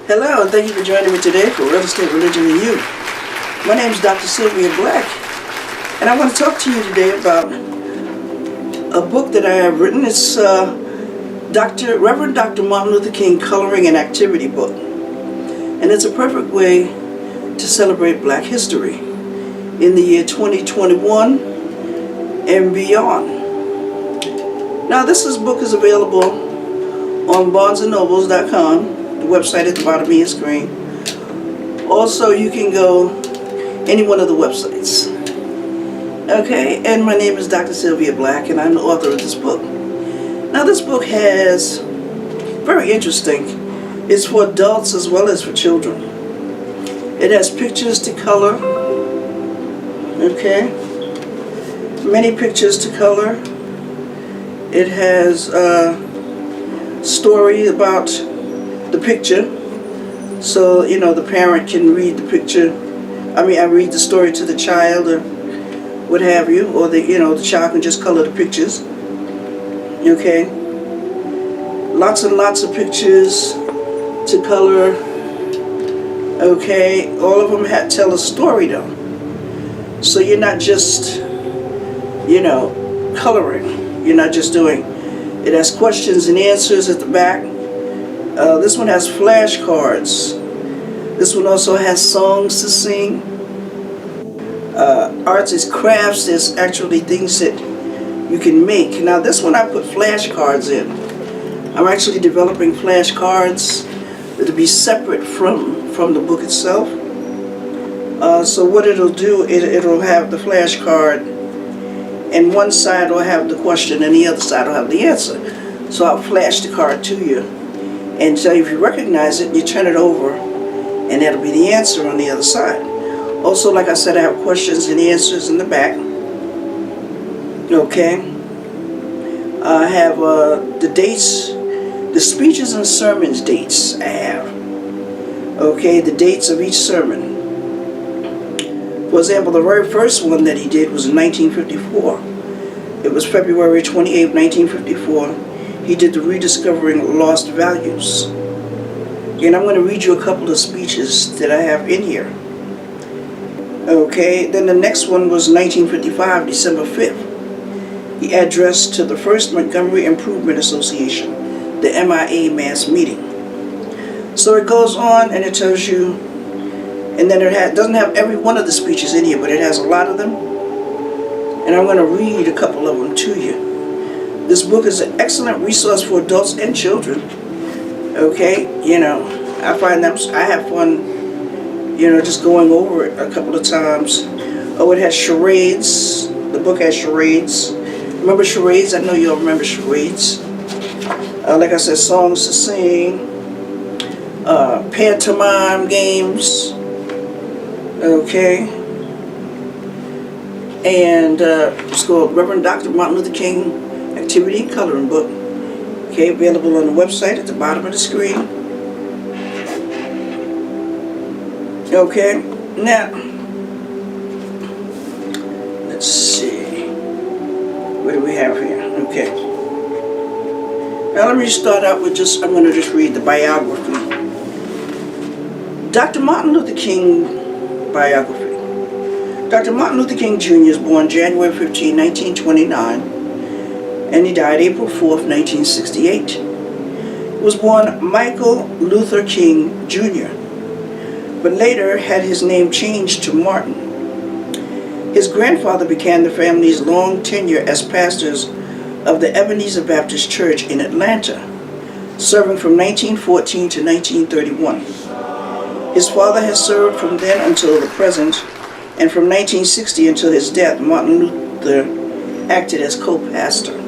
Hello, and thank you for joining me today for Real Estate, Religion, and You. My name is Dr. Sylvia Black, and I want to talk to you today about a book that I have written. It's Reverend Dr. Martin Luther King Coloring and Activity Book, and it's a perfect way to celebrate Black history in the year 2021 and beyond. Now, this book is available on barnesandnobles.com. The website at the bottom of your screen. Also, you can go any one of the websites. Okay, and my name is Dr. Sylvia Black, and I'm the author of this book. Now, this book has, very interesting, it's for adults as well as for children. It has pictures to color, okay, many pictures to color. It has a story about the picture, so the parent can read the picture. I read the story to the child or what have you, or the child can just color the pictures. Okay, lots and lots of pictures to color. Okay, all of them tell a story though, so you're not just coloring. You're not just doing. It has questions and answers at the back. This one has flashcards. This one also has songs to sing. Arts is crafts. There's actually things that you can make. Now this one I put flashcards in. I'm actually developing flashcards to be separate from the book itself. So what it'll do, it'll have the flashcard, and one side will have the question and the other side will have the answer. So I'll flash the card to you. And so if you recognize it, you turn it over, and that'll be the answer on the other side. Also, like I said, I have questions and answers in the back. Okay. I have the dates, the speeches and sermons dates I have. Okay, the dates of each sermon. For example, the very first one that he did was in 1954. It was February 28, 1954. He did the Rediscovering Lost Values. And I'm going to read you a couple of speeches that I have in here. Okay, then the next one was 1955, December 5th. He addressed to the First Montgomery Improvement Association, the MIA mass meeting. So it goes on and it tells you, and then it doesn't have every one of the speeches in here, but it has a lot of them. And I'm going to read a couple of them to you. This book is an excellent resource for adults and children. Okay, I find that I have fun, just going over it a couple of times. Oh, it has charades. The book has charades. Remember charades? I know you all remember charades. Like I said, songs to sing, pantomime games. Okay, and it's called Reverend Dr. Martin Luther King Activity and Coloring Book. Okay, available on the website at the bottom of the screen. Okay, now let's see. What do we have here? Okay. Now let me start out with I'm going to just read the biography. Dr. Martin Luther King biography. Dr. Martin Luther King Jr. was born January 15, 1929. And he died April 4th, 1968. He was born Michael Luther King Jr., but later had his name changed to Martin. His grandfather began the family's long tenure as pastors of the Ebenezer Baptist Church in Atlanta, serving from 1914 to 1931. His father has served from then until the present, and from 1960 until his death, Martin Luther acted as co-pastor.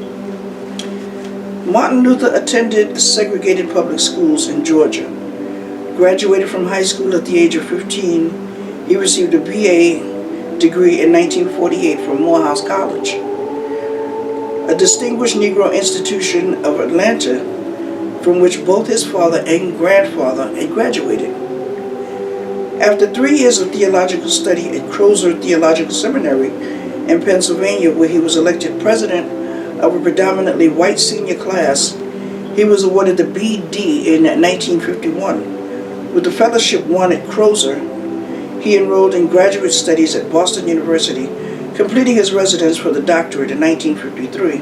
Martin Luther attended segregated public schools in Georgia. Graduated from high school at the age of 15, he received a BA degree in 1948 from Morehouse College, a distinguished Negro institution of Atlanta from which both his father and grandfather had graduated. After 3 years of theological study at Crozer Theological Seminary in Pennsylvania, where he was elected president of a predominantly white senior class, he was awarded the BD in 1951. With the fellowship won at Crozer, he enrolled in graduate studies at Boston University, completing his residence for the doctorate in 1953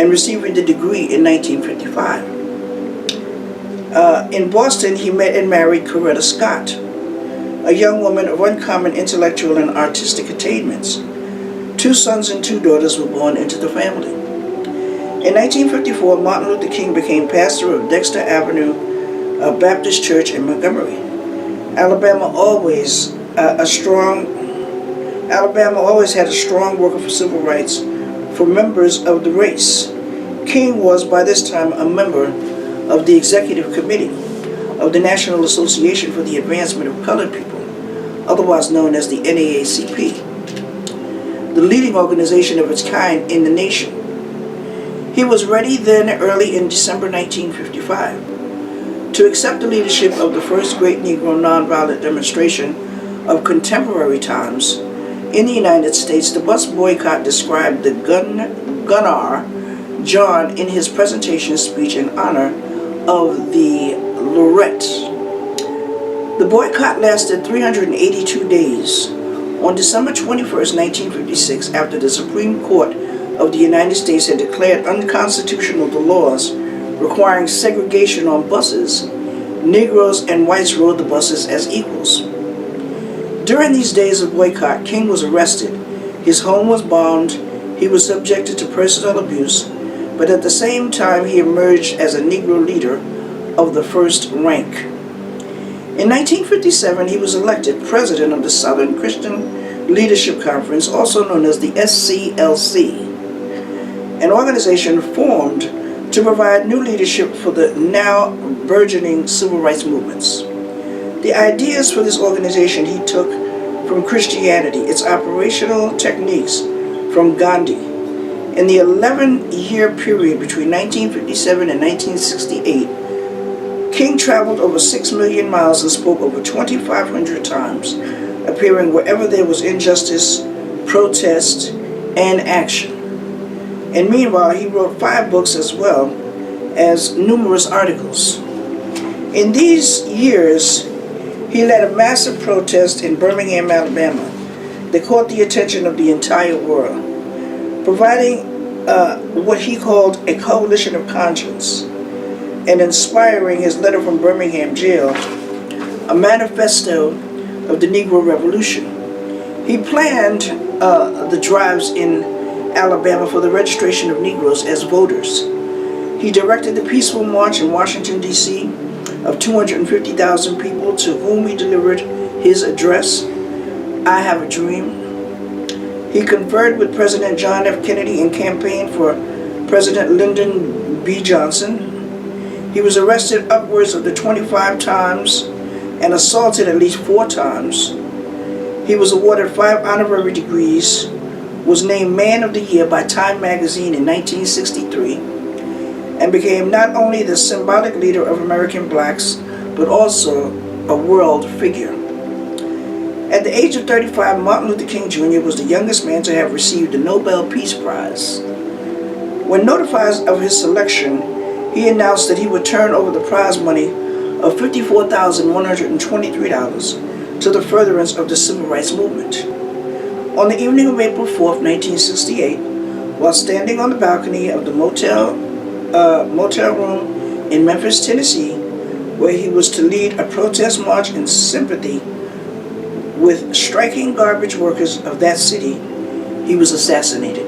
and receiving the degree in 1955. In Boston, he met and married Coretta Scott, a young woman of uncommon intellectual and artistic attainments. 2 sons and 2 daughters were born into the family. In 1954, Martin Luther King became pastor of Dexter Avenue Baptist Church in Montgomery. Alabama always had a strong worker for civil rights for members of the race. King was by this time a member of the executive committee of the National Association for the Advancement of Colored People, otherwise known as the NAACP, the leading organization of its kind in the nation. He was ready then, early in December 1955, to accept the leadership of the first great Negro nonviolent demonstration of contemporary times in the United States. The bus boycott described the Gunnar John in his presentation speech in honor of the Lorette. The boycott lasted 382 days. On December 21, 1956, after the Supreme Court of the United States had declared unconstitutional the laws requiring segregation on buses, Negroes and whites rode the buses as equals. During these days of boycott, King was arrested. His home was bombed. He was subjected to personal abuse, but at the same time he emerged as a Negro leader of the first rank. In 1957, he was elected president of the Southern Christian Leadership Conference, also known as the SCLC, an organization formed to provide new leadership for the now burgeoning civil rights movements. The ideas for this organization he took from Christianity, its operational techniques from Gandhi. In the 11-year period between 1957 and 1968, King traveled over 6 million miles and spoke over 2,500 times, appearing wherever there was injustice, protest, and action. And meanwhile, he wrote 5 books as well as numerous articles. In these years, he led a massive protest in Birmingham, Alabama that caught the attention of the entire world, providing what he called a coalition of conscience, and inspiring his letter from Birmingham jail, a manifesto of the Negro Revolution. He planned the drives in Alabama for the registration of Negroes as voters. He directed the peaceful march in Washington, D.C. of 250,000 people to whom he delivered his address, I Have a Dream. He conferred with President John F. Kennedy and campaigned for President Lyndon B. Johnson. He was arrested upwards of 25 times and assaulted at least 4 times. He was awarded 5 honorary degrees, was named Man of the Year by Time magazine in 1963, and became not only the symbolic leader of American blacks, but also a world figure. At the age of 35, Martin Luther King Jr. was the youngest man to have received the Nobel Peace Prize. When notified of his selection, he announced that he would turn over the prize money of $54,123 to the furtherance of the civil rights movement. On the evening of April 4, 1968, while standing on the balcony of the motel room in Memphis, Tennessee, where he was to lead a protest march in sympathy with striking garbage workers of that city, he was assassinated.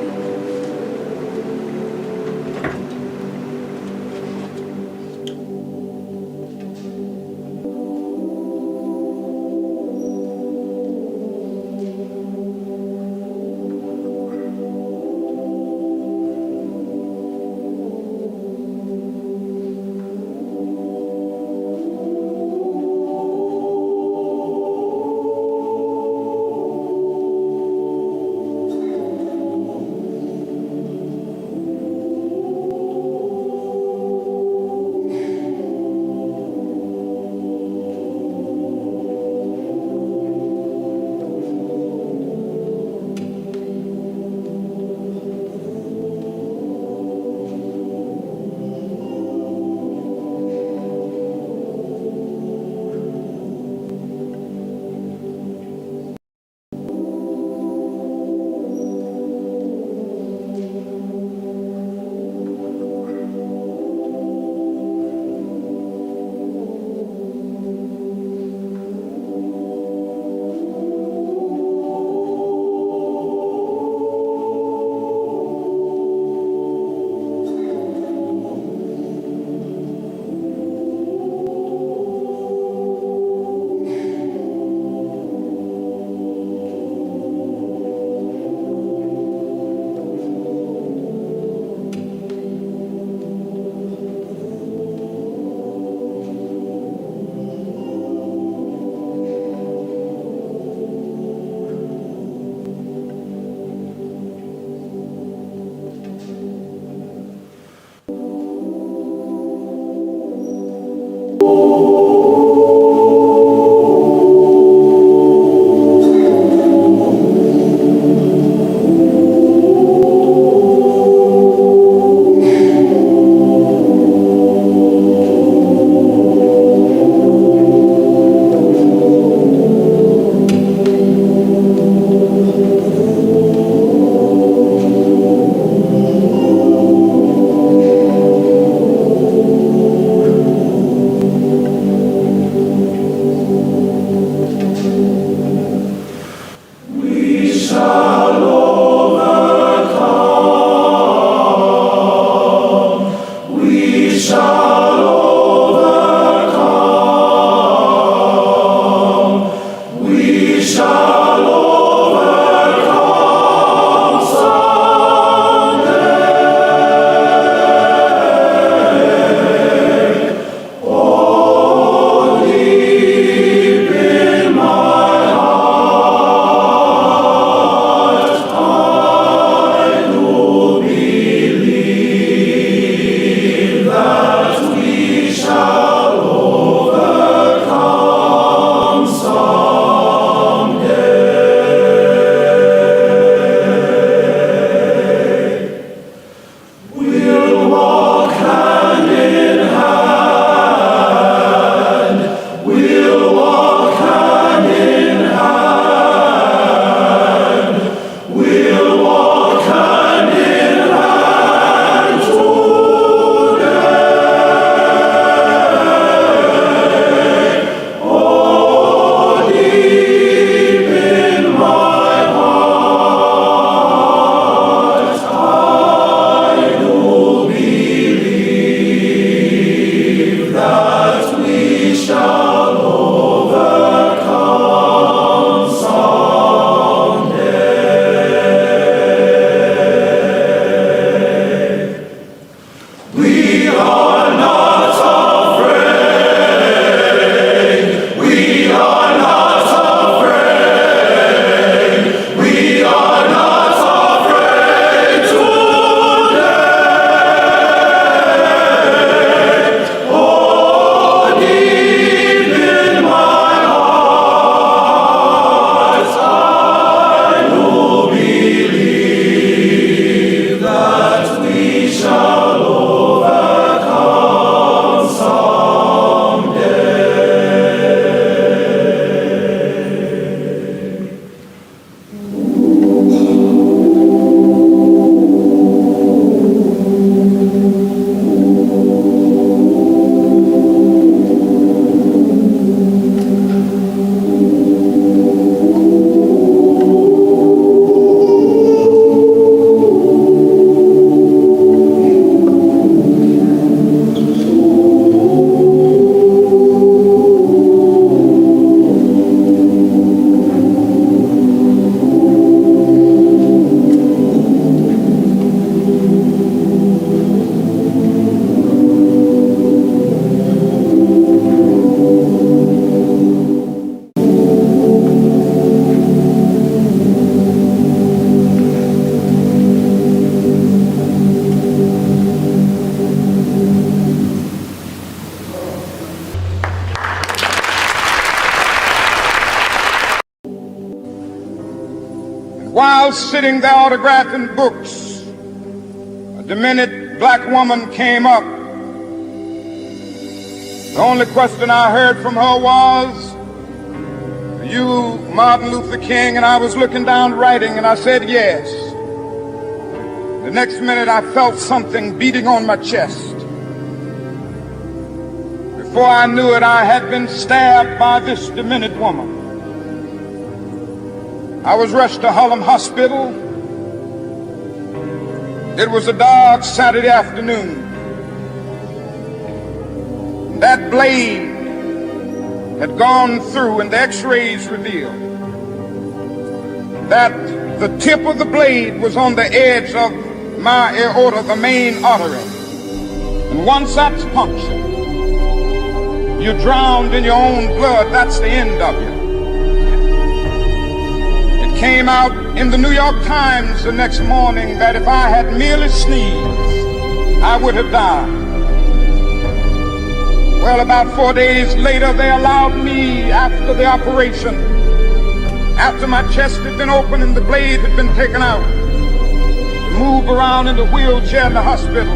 that we shall overcome someday. We are not afraid. We are not afraid. We are not afraid today. Oh, deep in my heart, I will believe that we shall overcome someday. While sitting there autographing books, a demented black woman came up. The only question I heard from her was, "Are you Martin Luther King?" And I was looking down writing, and I said, "Yes." The next minute I felt something beating on my chest. Before I knew it, I had been stabbed by this demented woman. I was rushed to Harlem Hospital. It was a dark Saturday afternoon. That blade had gone through, and the x-rays revealed that the tip of the blade was on the edge of my aorta, the main artery. And once that's punctured, you're drowned in your own blood. That's the end of you. Came out in the New York Times the next morning that if I had merely sneezed, I would have died. Well, about 4 days later, they allowed me, after the operation, after my chest had been opened and the blade had been taken out, to move around in the wheelchair in the hospital.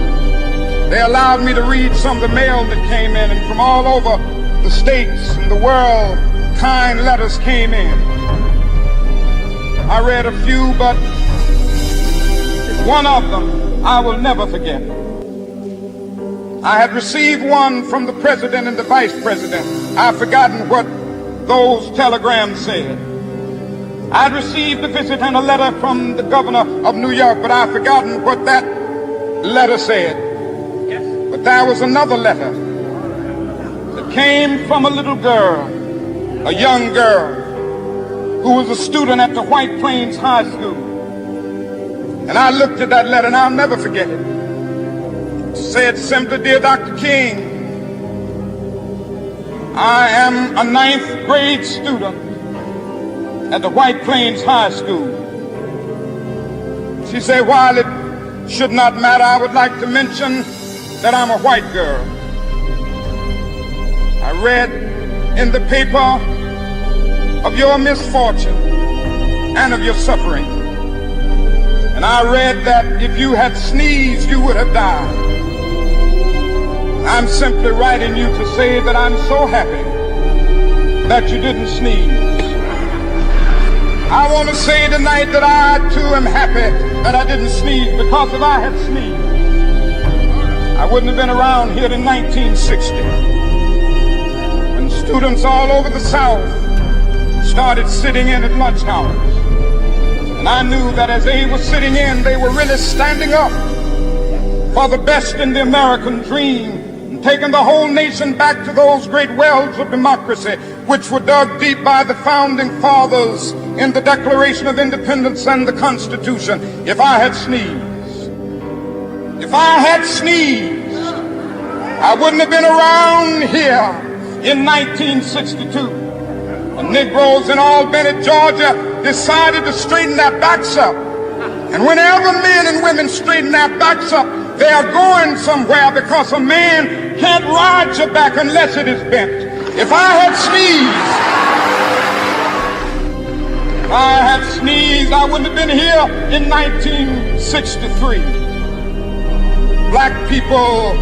They allowed me to read some of the mail that came in, and from all over the states and the world, kind letters came in. I read a few, but one of them I will never forget. I had received one from the president and the vice president. I've forgotten what those telegrams said. I'd received a visit and a letter from the governor of New York, but I've forgotten what that letter said. But there was another letter that came from a little girl, a young girl, who was a student at the White Plains High School. And I looked at that letter, and I'll never forget it. It said simply, "Dear Dr. King, I am a 9th grade student at the White Plains High School." She said, "While it should not matter, I would like to mention that I'm a white girl. I read in the paper of your misfortune and of your suffering. And I read that if you had sneezed, you would have died. I'm simply writing you to say that I'm so happy that you didn't sneeze. I want to say tonight that I too am happy that I didn't sneeze, because if I had sneezed, I wouldn't have been around here in 1960, when students all over the South started sitting in at lunch hours. And I knew that as they were sitting in, they were really standing up for the best in the American dream, taking the whole nation back to those great wells of democracy which were dug deep by the founding fathers in the Declaration of Independence and the Constitution. If I had sneezed, I wouldn't have been around here in 1962. The Negroes in Albany, Georgia decided to straighten their backs up. And whenever men and women straighten their backs up, they are going somewhere, because a man can't ride your back unless it is bent. If I had sneezed, I wouldn't have been here in 1963. Black people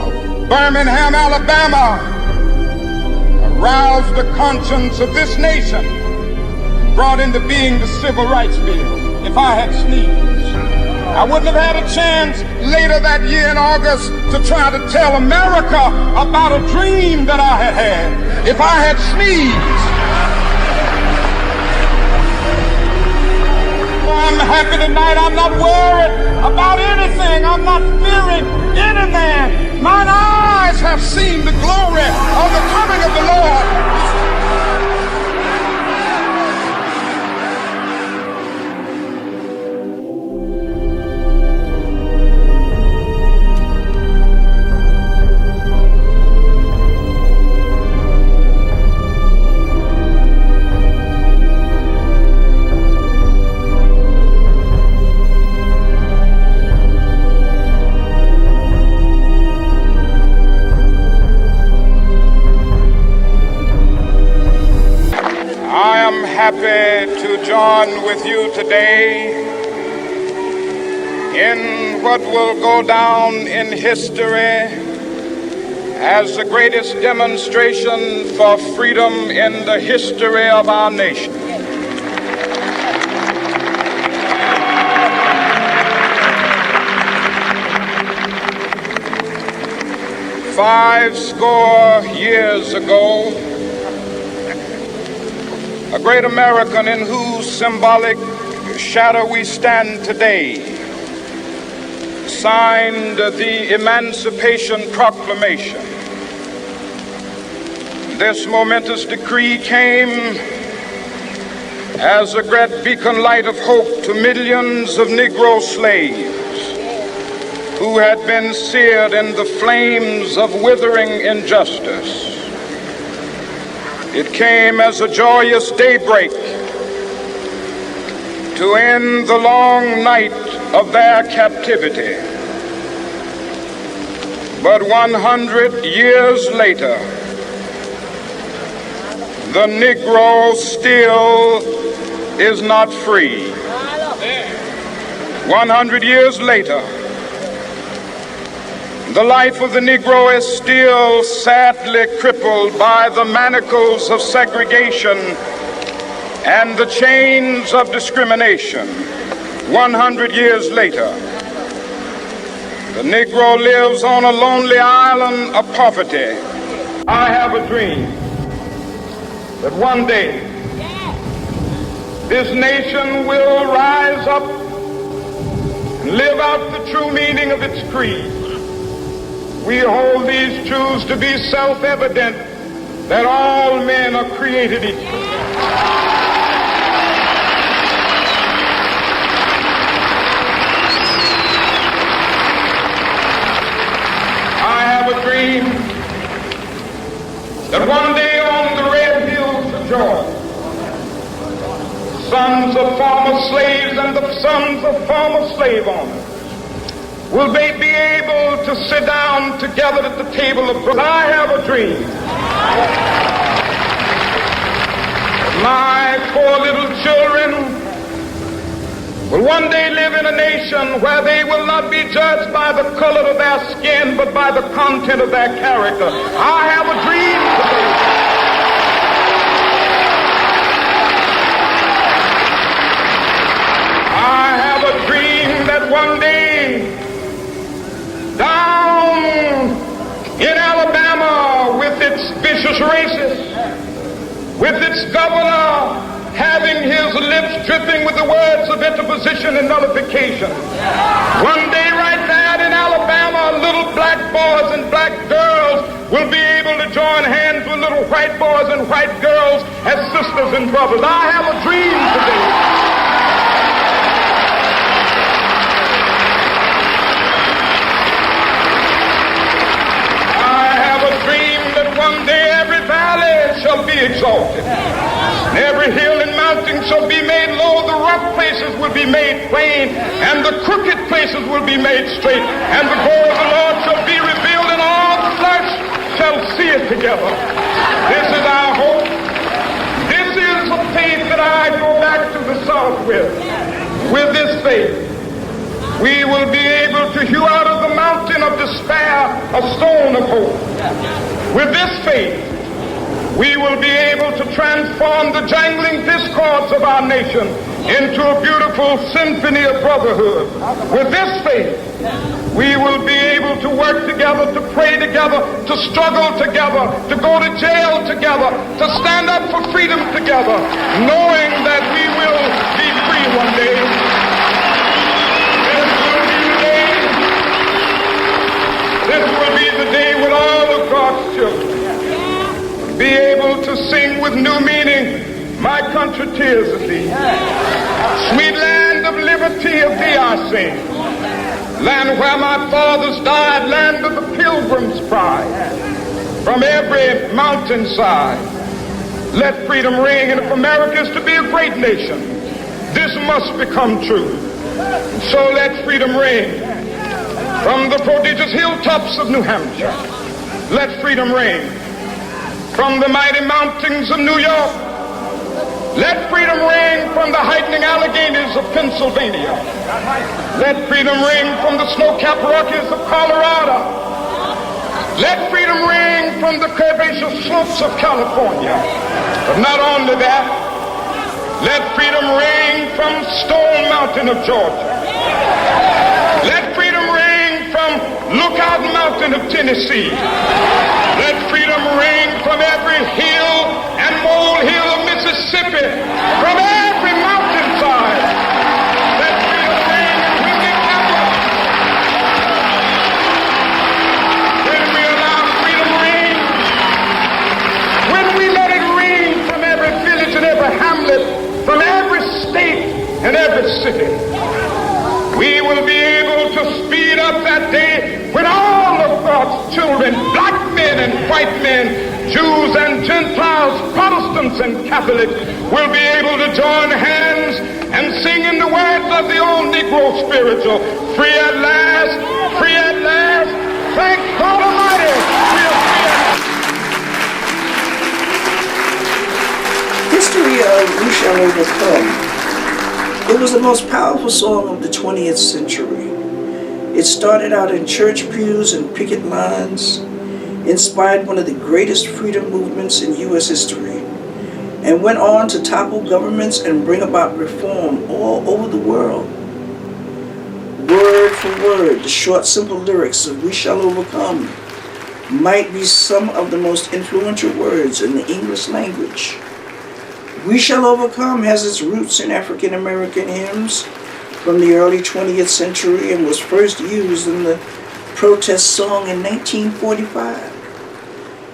of Birmingham, Alabama, aroused the conscience of this nation, brought into being the Civil Rights Bill. If I had sneezed, I wouldn't have had a chance later that year in August to try to tell America about a dream that I had had. If I had sneezed, I'm happy tonight. I'm not worried about anything. I'm not fearing any man. Mine eyes have seen the glory of the coming of the Lord. Happy to join with you today in what will go down in history as the greatest demonstration for freedom in the history of our nation. Five score years ago, a great American in whose symbolic shadow we stand today signed the Emancipation Proclamation. This momentous decree came as a great beacon light of hope to millions of Negro slaves who had been seared in the flames of withering injustice. It came as a joyous daybreak to end the long night of their captivity. But 100 years later, the Negro still is not free. 100 years later, the life of the Negro is still sadly crippled by the manacles of segregation and the chains of discrimination. 100 years later, the Negro lives on a lonely island of poverty. I have a dream that one day this nation will rise up and live out the true meaning of its creed. We hold these truths to be self-evident, that all men are created equal. I have a dream that one day on the red hills of Georgia, sons of former slaves and the sons of former slave owners will they be able to sit down together at the table of bread. I have a dream. My 4 little children will one day live in a nation where they will not be judged by the color of their skin, but by the content of their character. I have a dream today. I have a dream that one day, down in Alabama, with its vicious racists, with its governor having his lips dripping with the words of interposition and nullification. One day right there in Alabama, little black boys and black girls will be able to join hands with little white boys and white girls as sisters and brothers. I have a dream today. One day every valley shall be exalted, and every hill and mountain shall be made low. The rough places will be made plain, and the crooked places will be made straight. And the glory of the Lord shall be revealed, and all flesh shall see it together. This is our hope. This is the faith that I go back to the South with. With this faith, we will be able to hew out of the mountain of despair a stone of hope. With this faith, we will be able to transform the jangling discords of our nation into a beautiful symphony of brotherhood. With this faith, we will be able to work together, to pray together, to struggle together, to go to jail together, to stand up for freedom together, knowing that we will be free one day. This will be the day when all of God's children be able to sing with new meaning, my country, tears of thee. Sweet land of liberty, of thee I sing. Land where my fathers died, land of the pilgrim's pride. From every mountainside, let freedom ring. And if America is to be a great nation, this must become true. So let freedom ring. From the prodigious hilltops of New Hampshire, let freedom ring. From the mighty mountains of New York, let freedom ring. From the heightening Alleghanies of Pennsylvania, let freedom ring. From the snow-capped Rockies of Colorado, let freedom ring. From the curvaceous slopes of California. But not only that, let freedom ring from Stone Mountain of Georgia. Let freedom ring from Lookout Mountain of Tennessee. Let freedom ring from every hill and molehill of Mississippi, from every mountainside. Let freedom ring in Whitney Capital. When we allow freedom ring, when we let it ring from every village and every hamlet, from every state and every city, we will be able to speed up that day when all of God's children, black men and white men, Jews and Gentiles, Protestants and Catholics, will be able to join hands and sing in the words of the old Negro spiritual, free at last, free at last, thank God Almighty, we are free at last. History of We Shall Overcome. It was the most powerful song of the 20th century. It started out in church pews and picket lines, inspired one of the greatest freedom movements in U.S. history, and went on to topple governments and bring about reform all over the world. Word for word, the short, simple lyrics of We Shall Overcome might be some of the most influential words in the English language. We Shall Overcome has its roots in African American hymns from the early 20th century and was first used in the protest song in 1945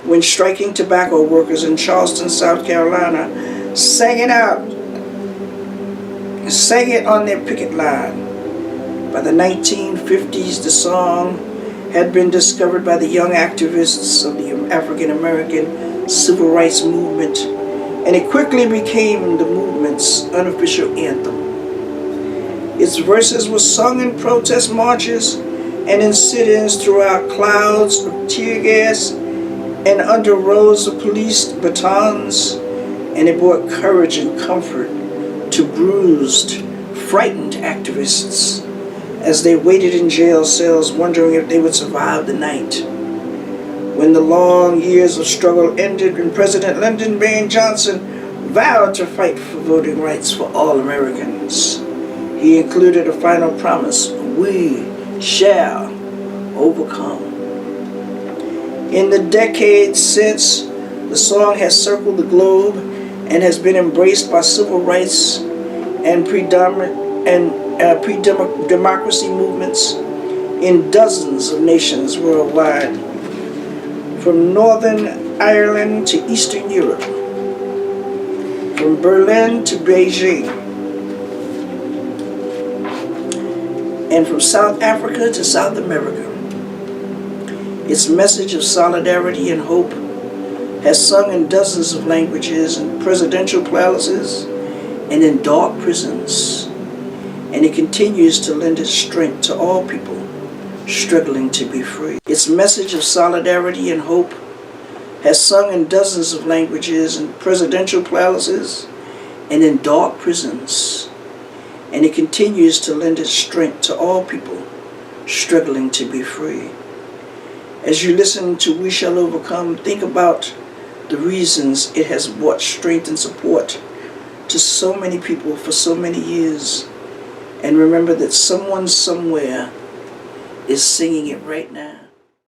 when striking tobacco workers in Charleston, South Carolina sang it on their picket line. By the 1950s, the song had been discovered by the young activists of the African American Civil Rights Movement, and it quickly became the movement's unofficial anthem. Its verses were sung in protest marches and in sit-ins throughout clouds of tear gas and under rows of police batons, and it brought courage and comfort to bruised, frightened activists as they waited in jail cells wondering if they would survive the night. When the long years of struggle ended and President Lyndon B. Johnson vowed to fight for voting rights for all Americans, he included a final promise: we shall overcome. In the decades since, the song has circled the globe and has been embraced by civil rights and democracy movements in dozens of nations worldwide, from Northern Ireland to Eastern Europe, from Berlin to Beijing, and from South Africa to South America. Its message of solidarity and hope has sung in dozens of languages, in presidential palaces, and in dark prisons. And it continues to lend its strength to all people struggling to be free. Its message of solidarity and hope has sung in dozens of languages, in presidential palaces, and in dark prisons. And it continues to lend its strength to all people struggling to be free. As you listen to We Shall Overcome, think about the reasons it has brought strength and support to so many people for so many years. And remember that someone somewhere is singing it right now.